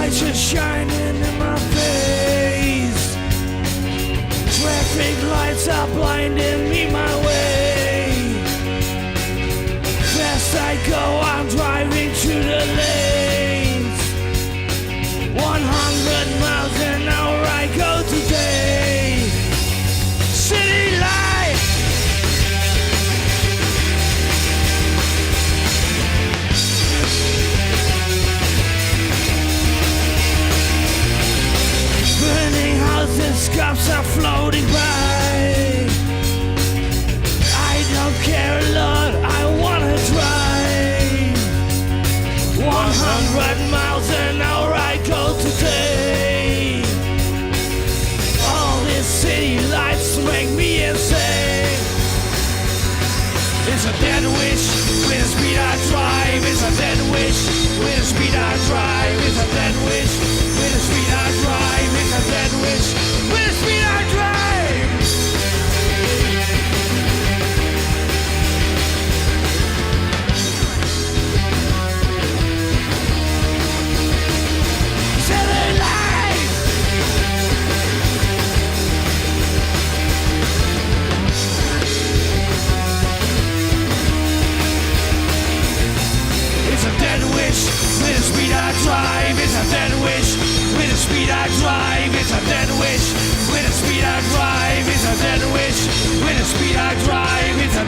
lights are shining in my face. Traffic lights are blinding me my way. Fast I go, I'm driving through the lanes. 100 miles an hour I go today. City light. Burning houses, cops are floating by. I don't care a lot, I wanna drive. 100 miles an hour I go today. All these city lights make me insane. It's a dead wish with the speed I drive. It's a dead wish with the speed I drive. It's a dead wish with the speed I drive. It's a dead wish with the speed I drive. City lights. It's a dead wish with the speed I drive. It's a dead wish with the speed I drive. It's a dead wish with the speed I drive. It's a dead wish with the speed I drive. It's a